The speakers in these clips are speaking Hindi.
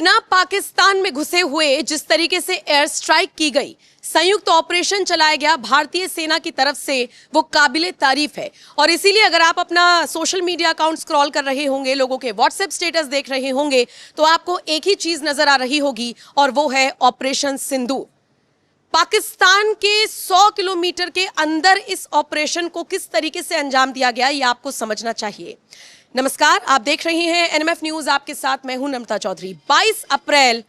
बिना पाकिस्तान में घुसे हुए जिस तरीके से एयर स्ट्राइक की गई, संयुक्त ऑपरेशन चलाया गया भारतीय सेना की तरफ से, वो काबिले तारीफ है। और इसीलिए अगर आप अपना सोशल मीडिया अकाउंट स्क्रॉल कर रहे होंगे, लोगों के व्हाट्सएप स्टेटस देख रहे होंगे, तो आपको एक ही चीज नजर आ रही होगी और वो है ऑपरेशन सिंदूर। पाकिस्तान के 100 किलोमीटर के अंदर इस ऑपरेशन को किस तरीके से अंजाम दिया गया, ये आपको समझना चाहिए। नमस्कार, आप देख रहे हैं एनएमएफ न्यूज, आपके साथ मैं हूं नम्रता चौधरी। 22 अप्रैल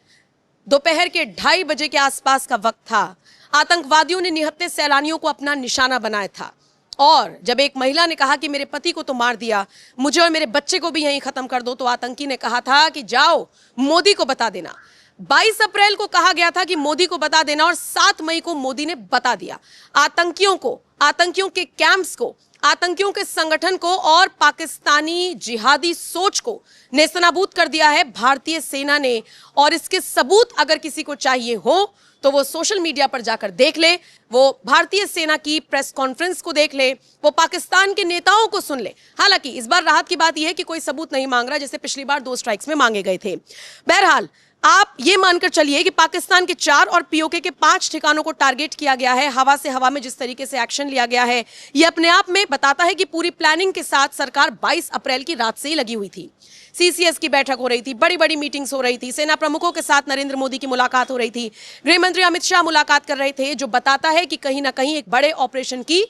दोपहर के 2:30 बजे के आसपास का वक्त था। आतंकवादियों ने निहत्थे सैलानियों को अपना निशाना बनाया था और जब एक महिला ने कहा कि मेरे पति को तो मार दिया, मुझे और मेरे बच्चे को भी यहीं खत्म कर दो, तो आतंकी ने कहा था कि जाओ मोदी को बता देना। 22 अप्रैल को कहा गया था कि मोदी को बता देना और 7 मई को मोदी ने बता दिया। आतंकियों को, आतंकियों के कैंप्स को, आतंकियों के संगठन को और पाकिस्तानी जिहादी सोच को नेस्तनाबूद कर दिया है भारतीय सेना ने। और इसके सबूत अगर किसी को चाहिए हो तो वो सोशल मीडिया पर जाकर देख ले, वो भारतीय सेना की प्रेस कॉन्फ्रेंस को देख ले, वो पाकिस्तान के नेताओं को सुन ले। हालांकि इस बार राहत की बात यह है कि कोई सबूत नहीं मांग रहा, जैसे पिछली बार 2 स्ट्राइक्स में मांगे गए थे। बहरहाल आप ये मानकर चलिए कि पाकिस्तान के 4 और पीओके के 5 ठिकानों को टारगेट किया गया है। हवा से हवा में जिस तरीके से एक्शन लिया गया है, ये अपने आप में बताता है कि पूरी प्लानिंग के साथ सरकार 22 अप्रैल की रात से ही लगी हुई थी। सीसीएस की बैठक हो रही थी, बड़ी बड़ी मीटिंग्स हो रही थी, सेना प्रमुखों के साथ नरेंद्र मोदी की मुलाकात हो रही थी, गृह मंत्री अमित शाह मुलाकात कर रहे थे, जो बताता है कि कहीं ना कहीं एक बड़े ऑपरेशन की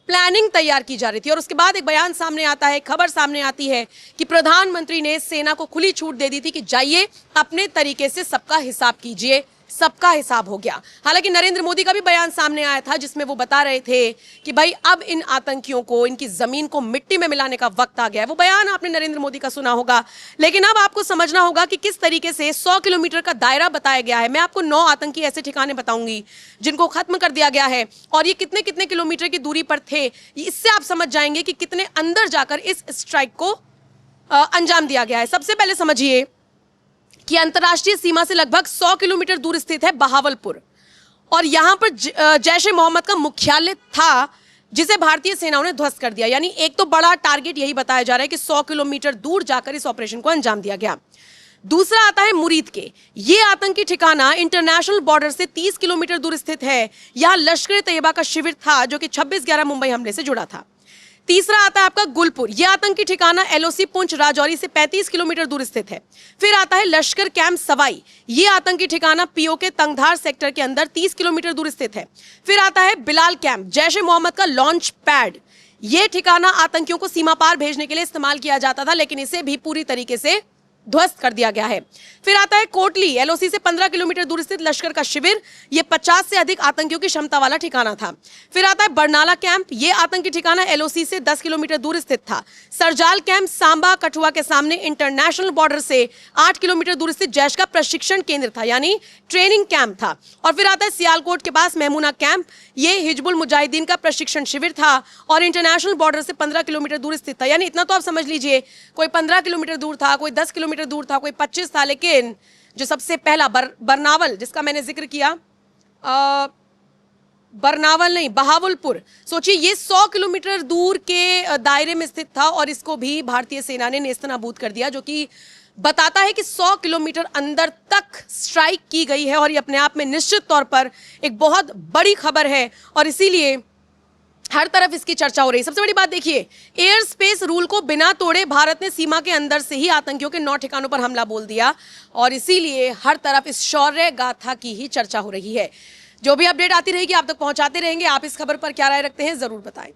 प्लानिंग तैयार की जा रही थी। और उसके बाद एक बयान सामने आता है, खबर सामने आती है कि प्रधानमंत्री ने सेना को खुली छूट दे दी थी कि जाइए अपने तरीके से सबका हिसाब कीजिए। सबका हिसाब हो गया। हालांकि नरेंद्र मोदी का भी बयान सामने आया था जिसमें वो बता रहे थे कि भाई अब इन आतंकियों को, इनकी जमीन को मिट्टी में मिलाने का वक्त आ गया है। वो बयान आपने नरेंद्र मोदी का सुना होगा, लेकिन अब आपको समझना होगा कि किस तरीके से 100 किलोमीटर का दायरा बताया गया है। मैं आपको 9 आतंकी ऐसे ठिकाने बताऊंगी जिनको खत्म कर दिया गया है और ये कितने कितने किलोमीटर की दूरी पर थे। इससे आप समझ जाएंगे कि कितने अंदर जाकर इस स्ट्राइक को अंजाम दिया गया है। सबसे पहले समझिए कि अंतर्राष्ट्रीय सीमा से लगभग 100 किलोमीटर दूर स्थित है बहावलपुर और यहां पर जैश ए मोहम्मद का मुख्यालय था, जिसे भारतीय सेनाओं ने ध्वस्त कर दिया। यानी एक तो बड़ा टारगेट यही बताया जा रहा है कि 100 किलोमीटर दूर जाकर इस ऑपरेशन को अंजाम दिया गया। दूसरा आता है मुरीद के। ये आतंकी ठिकाना इंटरनेशनल बॉर्डर से 30 किलोमीटर दूर स्थित है। यहां लश्कर ए तैयबा का शिविर था जो कि 26/11 मुंबई हमले से जुड़ा था। तीसरा आता है आपका गुलपुर। यह आतंकी ठिकाना एलओसी पुंछ राजौरी से 35 किलोमीटर दूर स्थित है। फिर आता है लश्कर कैंप सवाई। यह आतंकी ठिकाना पीओके तंगधार सेक्टर के अंदर 30 किलोमीटर दूर स्थित है। फिर आता है बिलाल कैंप, जैश ए मोहम्मद का लॉन्च पैड। यह ठिकाना आतंकियों को सीमा पार भेजने के लिए इस्तेमाल किया जाता था, लेकिन इसे भी पूरी तरीके से ध्वस्त कर दिया गया है। फिर आता है कोटली, एलओसी से 15 किलोमीटर दूर स्थित लश्कर का शिविर। यह 50 से अधिक आतंकियों की क्षमता वाला ठिकाना था। फिर आता है बरनाला कैंप। यह आतंकी ठिकाना एलओसी से 10 किलोमीटर दूर स्थित था। सरजाल कैंप सांबा कठुआ के सामने इंटरनेशनल बॉर्डर से 8 किलोमीटर दूर स्थित जैश का प्रशिक्षण केंद्र था, यानी ट्रेनिंग कैंप था। और फिर आता है सियालकोट के पास मेहमूना कैंप। यह हिजबुल मुजाहिदीन का प्रशिक्षण शिविर था और इंटरनेशनल बॉर्डर से 15 किलोमीटर दूर स्थित था। यानी इतना तो आप समझ लीजिए, कोई 15 किलोमीटर दूर था, कोई 10 किलोमीटर दूर था, कोई 25 था। लेकिन जो सबसे पहला बरनावल, जिसका मैंने जिक्र किया, बरनावल नहीं, बहावलपुर, सोचिए ये 100 किलोमीटर दूर के दायरे में स्थित था और इसको भी भारतीय सेना ने नेस्तनाबूद कर दिया, जो कि बताता है कि 100 किलोमीटर अंदर तक स्ट्राइक की गई है। और ये अपने आप में निश्चित तौर पर एक बहुत बड़ी खबर है और इसीलिए हर तरफ इसकी चर्चा हो रही है। सबसे बड़ी बात देखिए, एयर स्पेस रूल को बिना तोड़े भारत ने सीमा के अंदर से ही आतंकियों के 9 ठिकानों पर हमला बोल दिया और इसीलिए हर तरफ इस शौर्य गाथा की ही चर्चा हो रही है। जो भी अपडेट आती रहेगी आप तक पहुंचाते रहेंगे। आप इस खबर पर क्या राय रखते हैं, जरूर बताएं।